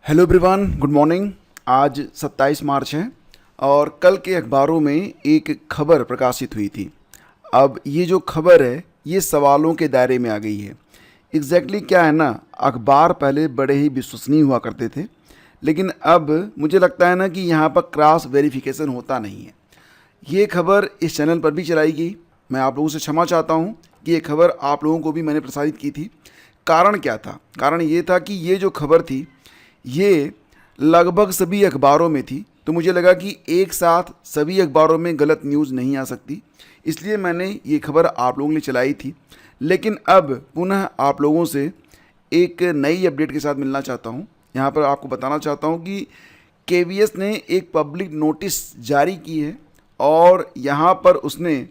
Hello everyone, good morning. आज 27 मार्च है और कल के अखबारों में एक खबर प्रकाशित हुई थी। अब ये जो खबर है ये सवालों के दायरे में आ गई है। एग्जैक्टली क्या है ना, अखबार पहले बड़े ही विश्वसनीय हुआ करते थे, लेकिन अब मुझे लगता है ना कि यहाँ पर क्रॉस वेरिफिकेशन होता नहीं है। ये खबर इस चैनल पर भी चलाई गई। मैं आप लोगों से क्षमा चाहता हूँ कि ये खबर आप लोगों को भी मैंने प्रसारित की थी। कारण क्या था? कारण ये था कि ये जो खबर थी ये लगभग सभी अखबारों में थी, तो मुझे लगा कि एक साथ सभी अखबारों में गलत न्यूज़ नहीं आ सकती, इसलिए मैंने ये खबर आप लोगों के लिए चलाई थी। लेकिन अब पुनः आप लोगों से एक नई अपडेट के साथ मिलना चाहता हूँ। यहाँ पर आपको बताना चाहता हूँ कि केवीएस ने एक पब्लिक नोटिस जारी की है और यहाँ पर उसने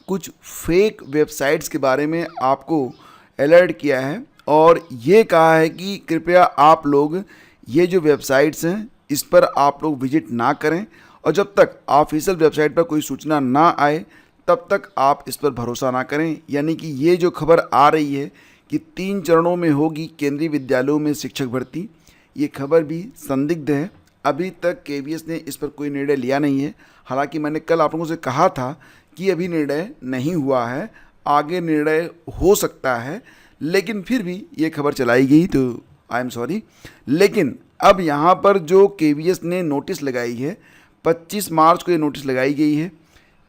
कुछ फेक वेबसाइट्स के बारे में आपको अलर्ट किया है और ये कहा है कि कृपया आप लोग ये जो वेबसाइट्स हैं इस पर आप लोग विजिट ना करें और जब तक ऑफिशियल वेबसाइट पर कोई सूचना ना आए तब तक आप इस पर भरोसा ना करें। यानी कि ये जो खबर आ रही है कि 3 चरणों में होगी केंद्रीय विद्यालयों में शिक्षक भर्ती, ये खबर भी संदिग्ध है। अभी तक केवीएस ने इस पर कोई निर्णय लिया नहीं है। हालांकि मैंने कल आप लोगों से कहा था कि अभी निर्णय नहीं हुआ है, आगे निर्णय हो सकता है, लेकिन फिर भी ये खबर चलाई गई तो आई एम सॉरी। लेकिन अब यहाँ पर जो केवीएस ने नोटिस लगाई है, 25 मार्च को ये नोटिस लगाई गई है।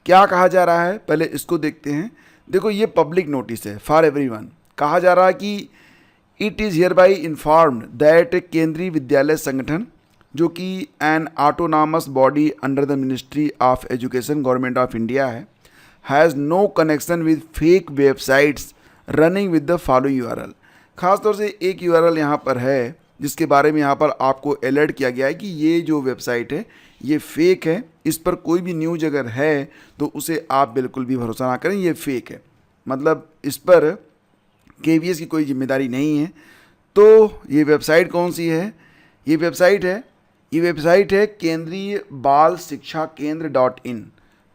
क्या कहा जा रहा है पहले इसको देखते हैं। देखो, ये पब्लिक नोटिस है फॉर एवरीवन। कहा जा रहा है कि it is hereby informed that Kendriya Vidyalaya Sangathan, जो कि an autonomous body under the ministry of education government of India है, has no connection with fake websites running with the following URL. खासतौर से एक यूआरएल यहाँ पर है जिसके बारे में यहाँ पर आपको अलर्ट किया गया है कि ये जो वेबसाइट है ये फेक है। इस पर कोई भी न्यूज़ अगर है तो उसे आप बिल्कुल भी भरोसा ना करें, ये फेक है। मतलब इस पर केवीएस की कोई जिम्मेदारी नहीं है। तो ये वेबसाइट कौन सी है? ये वेबसाइट है केंद्रीय बाल शिक्षा केंद्र .in।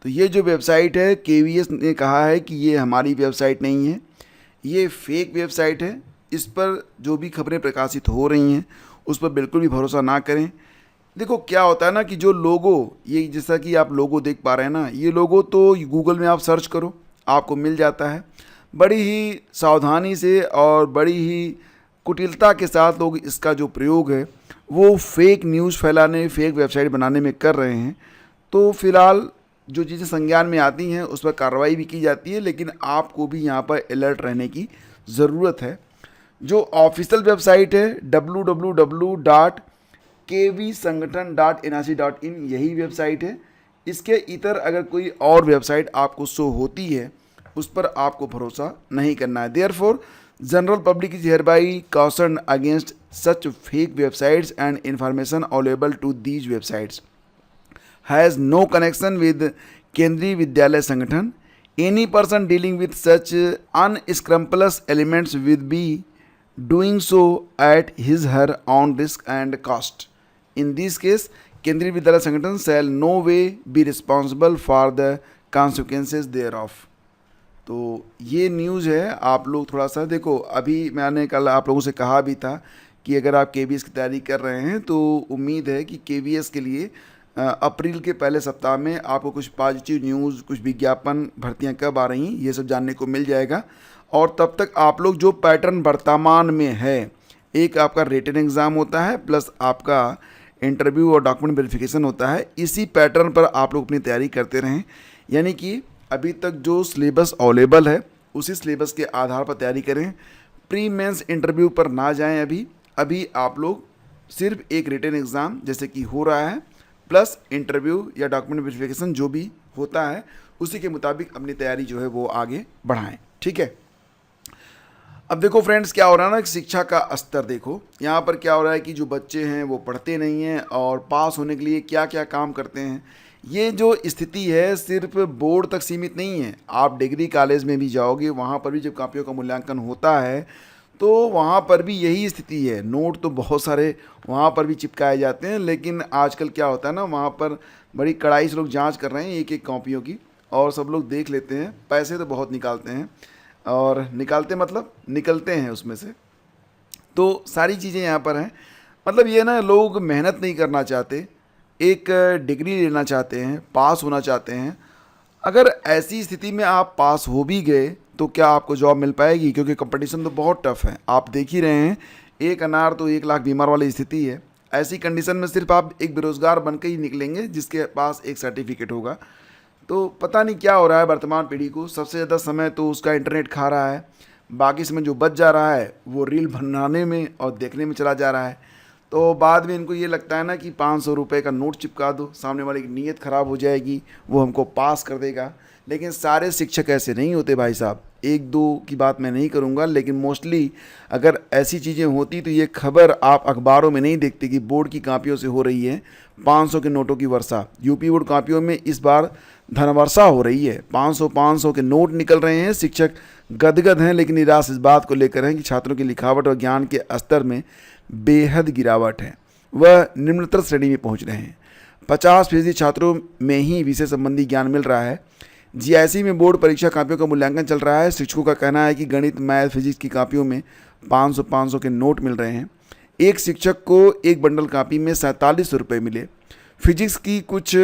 तो ये जो वेबसाइट है केवीएस ने कहा है कि ये हमारी वेबसाइट नहीं है, ये फेक वेबसाइट है। इस पर जो भी खबरें प्रकाशित हो रही हैं उस पर बिल्कुल भी भरोसा ना करें। देखो क्या होता है ना कि जो लोगो, ये जैसा कि आप लोगो देख पा रहे हैं ना, ये लोगो तो गूगल में आप सर्च करो आपको मिल जाता है। बड़ी ही सावधानी से और बड़ी ही कुटिलता के साथ लोग इसका जो प्रयोग है वो फेक न्यूज़ फैलाने, फेक वेबसाइट बनाने में कर रहे हैं। तो फिलहाल जो चीज़ें संज्ञान में आती हैं उस पर कार्रवाई भी की जाती है, लेकिन आपको भी यहाँ पर अलर्ट रहने की ज़रूरत है। जो ऑफिशियल वेबसाइट है www.kvsangathan.nic.in, यही वेबसाइट है। इसके इतर अगर कोई और वेबसाइट आपको शो होती है उस पर आपको भरोसा नहीं करना है। Therefore general public is hereby cautioned against such fake websites and information available to these websites has no connection with Kendriya Vidyalaya Sangathan. Any person dealing with such unscrupulous elements will be doing so at his her own risk and cost. In this case, Kendriya Vidyalaya Sangathan shall no way be responsible for the consequences thereof. तो ये news है। आप लोग थोड़ा सा देखो, अभी मैंने कल आप लोगों से कहा भी था कि अगर आप केवीएस की तैयारी कर रहे हैं तो उम्मीद है कि केवीएस के लिए अप्रैल के पहले सप्ताह में आपको कुछ पॉजिटिव न्यूज़, कुछ विज्ञापन, भर्तियां कब आ रही हैं, ये सब जानने को मिल जाएगा। और तब तक आप लोग जो पैटर्न वर्तमान में है, एक आपका रिटन एग्ज़ाम होता है प्लस आपका इंटरव्यू और डॉक्यूमेंट वेरिफिकेशन होता है, इसी पैटर्न पर आप लोग अपनी तैयारी करते रहें। यानी कि अभी तक जो सिलेबस अवेलेबल है उसी सिलेबस के आधार पर तैयारी करें। प्री मेंस इंटरव्यू पर ना जाएं। अभी आप लोग सिर्फ एक रिटन एग्ज़ाम जैसे कि हो रहा है प्लस इंटरव्यू या डॉक्यूमेंट वेरिफिकेशन जो भी होता है उसी के मुताबिक अपनी तैयारी जो है वो आगे बढ़ाएं। ठीक है। अब देखो फ्रेंड्स, क्या हो रहा है ना, शिक्षा का स्तर देखो। यहाँ पर क्या हो रहा है कि जो बच्चे हैं वो पढ़ते नहीं हैं और पास होने के लिए क्या क्या काम करते हैं। ये जो स्थिति है सिर्फ बोर्ड तक सीमित नहीं है। आप डिग्री कॉलेज में भी जाओगे, वहाँ पर भी जब कॉपियों का मूल्यांकन होता है तो वहाँ पर भी यही स्थिति है। नोट तो बहुत सारे वहाँ पर भी चिपकाए जाते हैं, लेकिन आजकल क्या होता है ना, वहाँ पर बड़ी कड़ाई से लोग जांच कर रहे हैं एक एक कॉपियों की और सब लोग देख लेते हैं। पैसे तो बहुत निकालते हैं और निकालते मतलब निकलते हैं उसमें से। तो सारी चीज़ें यहाँ पर हैं मतलब ये ना, लोग मेहनत नहीं करना चाहते, एक डिग्री लेना चाहते हैं, पास होना चाहते हैं। अगर ऐसी स्थिति में आप पास हो भी गए तो क्या आपको जॉब मिल पाएगी? क्योंकि कंपटीशन तो बहुत टफ है, आप देख ही रहे हैं। एक अनार तो 1 लाख बीमार वाली स्थिति है। ऐसी कंडीशन में सिर्फ आप एक बेरोज़गार बन के ही निकलेंगे जिसके पास एक सर्टिफिकेट होगा। तो पता नहीं क्या हो रहा है वर्तमान पीढ़ी को, सबसे ज़्यादा समय तो उसका इंटरनेट खा रहा है, बाकी समय जो बच जा रहा है वो रील बनाने में और देखने में चला जा रहा है। तो बाद में इनको ये लगता है ना कि 500 रुपये का नोट चिपका दो, सामने वाले की नीयत ख़राब हो जाएगी, वो हमको पास कर देगा। लेकिन सारे शिक्षक ऐसे नहीं होते भाई साहब, एक दो की बात मैं नहीं करूँगा, लेकिन मोस्टली अगर ऐसी चीज़ें होती तो ये खबर आप अखबारों में नहीं देखते कि बोर्ड की कापियों से हो रही है 500 के नोटों की वर्षा। यूपी बोर्ड कापियों में इस बार धनवर्षा हो रही है, 500 के नोट निकल रहे हैं। शिक्षक गदगद हैं, लेकिन निराश इस बात को लेकर हैं कि छात्रों की लिखावट और ज्ञान के स्तर में बेहद गिरावट है, वह निम्नतर श्रेणी में पहुंच रहे हैं। 50% छात्रों में ही विषय संबंधी ज्ञान मिल रहा है। जीआईसी में बोर्ड परीक्षा कापियों का मूल्यांकन चल रहा है। शिक्षकों का कहना है कि गणित, मैथ, फिजिक्स की कापियों में 500 के नोट मिल रहे हैं। एक शिक्षक को एक बंडल कापी में 47 रुपये मिले। फिजिक्स की कुछ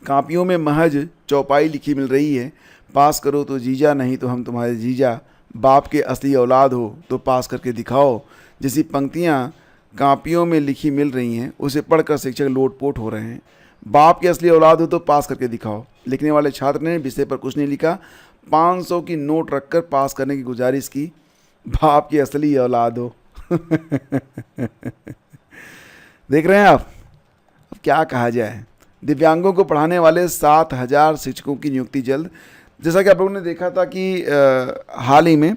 कापियों में महज चौपाई लिखी मिल रही है, पास करो तो जीजा, नहीं तो हम तुम्हारे जीजा, बाप के असली औलाद हो तो पास करके दिखाओ। जैसी पंक्तियाँ कापियों में लिखी मिल रही हैं उसे पढ़कर शिक्षक लोटपोट हो रहे हैं। बाप के असली औलाद हो तो पास करके दिखाओ। लिखने वाले छात्र ने विषय पर कुछ नहीं लिखा, 500 की नोट रखकर पास करने की गुजारिश की। बाप की असली औलाद हो। देख रहे हैं आप, अब क्या कहा जाए। दिव्यांगों को पढ़ाने वाले 7,000 शिक्षकों की नियुक्ति जल्द। जैसा कि आप लोगों ने देखा था कि हाल ही में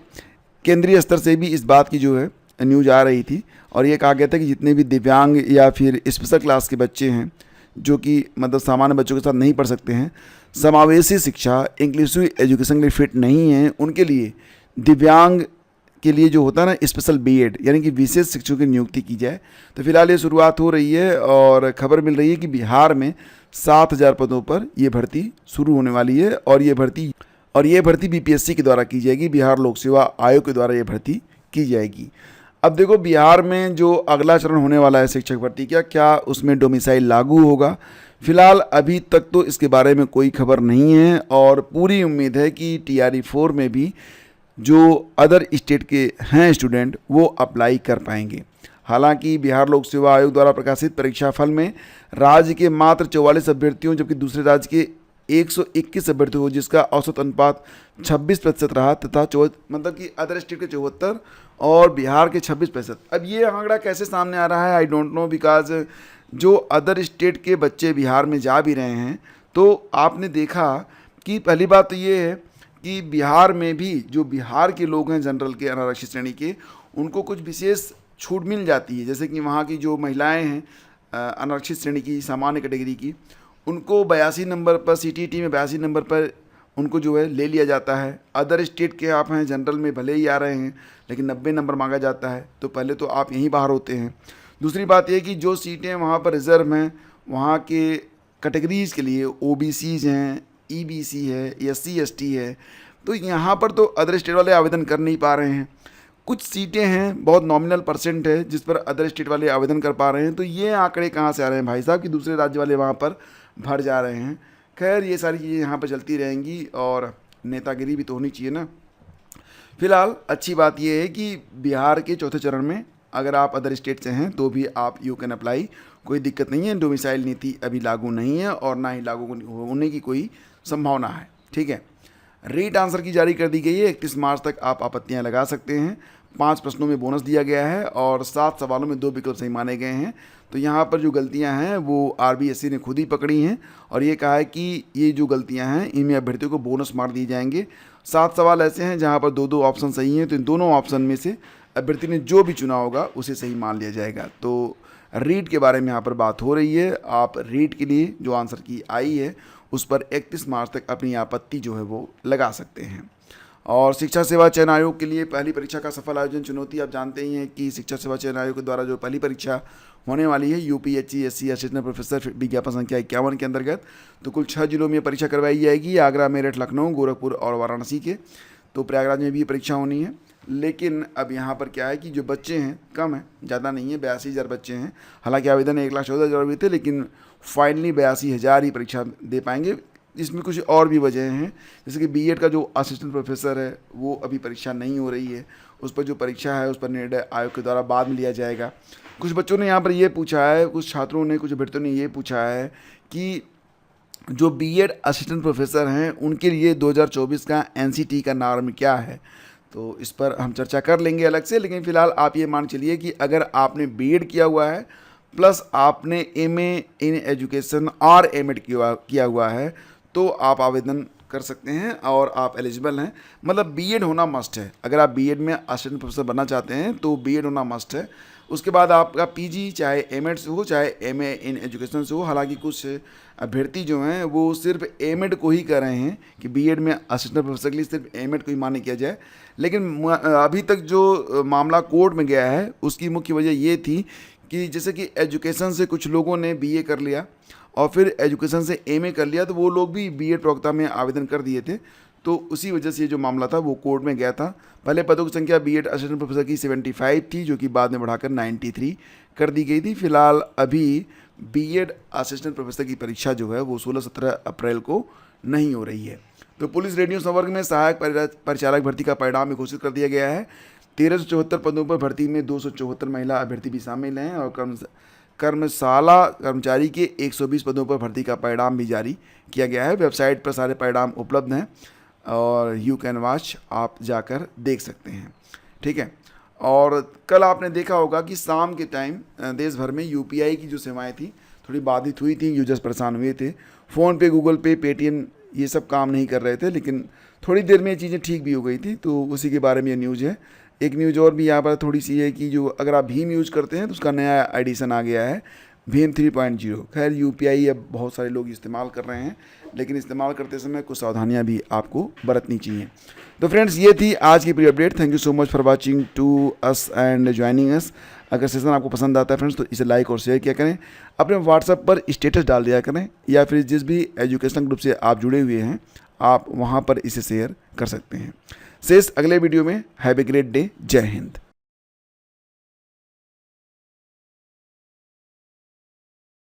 केंद्रीय स्तर से भी इस बात की जो है न्यूज़ आ रही थी, और ये कहा गया था कि जितने भी दिव्यांग या फिर स्पेशल क्लास के बच्चे हैं जो कि मतलब सामान्य बच्चों के साथ नहीं पढ़ सकते हैं, समावेशी शिक्षा, इंक्लूसिव एजुकेशन के लिए फिट नहीं हैं, उनके लिए दिव्यांग के लिए जो होता है ना स्पेशल बीएड यानी कि विशेष शिक्षकों की नियुक्ति की जाए। तो फिलहाल ये शुरुआत हो रही है और खबर मिल रही है कि बिहार में 7,000 पदों पर ये भर्ती शुरू होने वाली है, और ये भर्ती बीपीएससी के द्वारा की जाएगी, बिहार लोक सेवा आयोग के द्वारा ये भर्ती की जाएगी। अब देखो, बिहार में जो अगला चरण होने वाला है शिक्षक भर्ती का, क्या उसमें डोमिसाइल लागू होगा? फिलहाल अभी तक तो इसके बारे में कोई खबर नहीं है, और पूरी उम्मीद है कि TRE 4 में भी जो अदर स्टेट के हैं स्टूडेंट वो अप्लाई कर पाएंगे। हालांकि बिहार लोक सेवा आयोग द्वारा प्रकाशित परीक्षा फल में राज्य के मात्र 44 अभ्यर्थियों जबकि दूसरे राज्य के 121 अभ्यर्थियों को, जिसका औसत अनुपात 26% रहा, तथा मतलब कि अदर स्टेट के 74 और बिहार के 26%। अब ये आंकड़ा कैसे सामने आ रहा है आई डोंट नो, बिकॉज जो अदर स्टेट के बच्चे बिहार में जा भी रहे हैं तो आपने देखा कि पहली बात तो ये है कि बिहार में भी जो बिहार के लोग हैं जनरल के अनारक्षित श्रेणी के, उनको कुछ विशेष छूट मिल जाती है। जैसे कि वहाँ की जो महिलाएं हैं अनारक्षित श्रेणी की, सामान्य कैटेगरी की, उनको 82 नंबर पर, CTET में 82 नंबर पर उनको जो है ले लिया जाता है। अदर स्टेट के आप हैं जनरल में भले ही आ रहे हैं लेकिन 90 नंबर मांगा जाता है, तो पहले तो आप यहीं बाहर होते हैं। दूसरी बात यह कि जो सीटें वहाँ पर रिज़र्व हैं वहाँ के कैटेगरीज़ के लिए, OBCs हैं, EBC है, SC ST है, तो यहाँ पर तो अदर स्टेट वाले आवेदन कर नहीं पा रहे हैं। कुछ सीटें हैं, बहुत नॉमिनल परसेंट है जिस पर अदर स्टेट वाले आवेदन कर पा रहे हैं। तो ये आंकड़े कहाँ से आ रहे हैं भाई साहब कि दूसरे राज्य वाले वहाँ पर भर जा रहे हैं। खैर, ये सारी चीज़ें यहाँ पर चलती रहेंगी और नेतागिरी भी तो होनी चाहिए ना। फिलहाल अच्छी बात यह है कि बिहार के चौथे चरण में अगर आप अदर स्टेट से हैं तो भी आप यू कैन अप्लाई, कोई दिक्कत नहीं है। डोमिसाइल नीति अभी लागू नहीं है और ना ही लागू होने की कोई संभावना है, ठीक है। रीट आंसर की जारी कर दी गई है, 31 मार्च तक आप आपत्तियां लगा सकते हैं। 5 प्रश्नों में बोनस दिया गया है और 7 सवालों में 2 विकल्प सही माने गए हैं। तो यहाँ पर जो गलतियाँ हैं वो RBSC ने खुद ही पकड़ी हैं और ये कहा है कि ये जो गलतियाँ हैं इनमें अभ्यर्थियों को बोनस मार्क दिए जाएंगे। 7 सवाल ऐसे हैं जहाँ पर 2-2 ऑप्शन सही हैं, तो इन दोनों ऑप्शन में से अभ्यर्थी ने जो भी चुना होगा उसे सही मान लिया जाएगा। तो रीट के बारे में यहाँ पर बात हो रही है। आप रीट के लिए जो आंसर की आई है उस पर 31 मार्च तक अपनी आपत्ति जो है वो लगा सकते हैं। और शिक्षा सेवा चयन आयोग के लिए पहली परीक्षा का सफल आयोजन चुनौती, आप जानते ही हैं कि शिक्षा सेवा चयन आयोग के द्वारा जो पहली परीक्षा होने वाली है UPSC असिस्टेंट प्रोफेसर विज्ञापन संख्या 51 के अंतर्गत, तो कुल 6 जिलों में परीक्षा करवाई जाएगी, आगरा, मेरठ, लखनऊ, गोरखपुर और वाराणसी के। तो प्रयागराज में भी ये परीक्षा होनी है। लेकिन अब यहाँ पर क्या है कि जो बच्चे हैं कम है, ज़्यादा नहीं है, 82,000 बच्चे हैं। हालांकि आवेदन 1,14,000 भी थे, लेकिन फाइनली 82,000 ही परीक्षा दे पाएंगे। इसमें कुछ और भी वजह हैं, जैसे कि बीएड का जो असिस्टेंट प्रोफेसर है वो अभी परीक्षा नहीं हो रही है, उस पर जो परीक्षा है उस पर निर्णय आयोग के द्वारा बाद में लिया जाएगा। कुछ बच्चों ने यहाँ पर ये पूछा है, कुछ छात्रों ने, कुछ अभ्यर्थियों ने ये पूछा है कि जो बीएड असिस्टेंट प्रोफेसर हैं उनके लिए 2024 का एनसीटी का नॉर्म क्या है। तो इस पर हम चर्चा कर लेंगे अलग से, लेकिन फ़िलहाल आप ये मान चलिए कि अगर आपने बीएड किया हुआ है प्लस आपने एमए इन एजुकेशन और एमएड किया हुआ है तो आप आवेदन कर सकते हैं और आप एलिजिबल हैं। मतलब बीएड होना मस्ट है। अगर आप बीएड में असिस्टेंट प्रोफेसर बनना चाहते हैं तो बीएड होना मस्ट है। उसके बाद आपका पीजी चाहे एमएड से हो चाहे एमए इन एजुकेशन से हो। हालांकि कुछ अभ्यर्थी जो हैं वो सिर्फ एमएड को ही कर रहे हैं कि बीएड में असिस्टेंट प्रोफेसर के लिए सिर्फ एमएड को ही मान्य किया जाए। लेकिन अभी तक जो मामला कोर्ट में गया है उसकी मुख्य वजह ये थी कि जैसे कि एजुकेशन से कुछ लोगों ने बीए कर लिया और फिर एजुकेशन से एमए कर लिया, तो वो लोग भी बीएड प्रवक्ता में आवेदन कर दिए थे। तो उसी वजह से ये जो मामला था वो कोर्ट में गया था। पहले पदों की संख्या बीएड असिस्टेंट प्रोफेसर की 75 थी, जो कि बाद में बढ़ाकर 93 कर दी गई थी। फिलहाल अभी बीएड असिस्टेंट प्रोफेसर की परीक्षा जो है वो 16-17 अप्रैल को नहीं हो रही है। तो पुलिस रेडियो संवर्ग में सहायक परिचालक भर्ती का परिणाम घोषित कर दिया गया है। 1374 पदों पर भर्ती में 274 महिला अभ्यर्थी भी शामिल हैं और कर्मशाला कर्मचारी के 120 पदों पर भर्ती का परिणाम भी जारी किया गया है। वेबसाइट पर सारे परिणाम उपलब्ध हैं और यू कैन वॉच, आप जाकर देख सकते हैं। ठीक है। और कल आपने देखा होगा कि शाम के टाइम देश भर में यूपीआई की जो सेवाएं थी थोड़ी बाधित हुई थी, यूजर्स परेशान हुए थे। फ़ोन पे, गूगल पे, पेटीएम ये सब काम नहीं कर रहे थे, लेकिन थोड़ी देर में ये चीज़ें ठीक भी हो गई थी। तो उसी के बारे में ये न्यूज़ है। एक न्यूज़ और भी यहाँ पर थोड़ी सी है कि जो अगर आप भीम यूज़ करते हैं तो उसका नया एडिशन आ गया है, भीम 3.0। खैर यूपीआई अब बहुत सारे लोग इस्तेमाल कर रहे हैं, लेकिन इस्तेमाल करते समय कुछ सावधानियां भी आपको बरतनी चाहिए। तो फ्रेंड्स, ये थी आज की pre update. Thank you so much for watching to us and joining us. अगर सेशन आपको पसंद आता है फ्रेंड्स तो इसे लाइक और शेयर किया करें, अपने व्हाट्सएप पर स्टेटस डाल दिया करें, या फिर जिस भी एजुकेशन ग्रुप से आप जुड़े हुए हैं आप वहाँ पर इसे शेयर कर सकते हैं। शेष अगले वीडियो में। Have a great day. जय हिंद।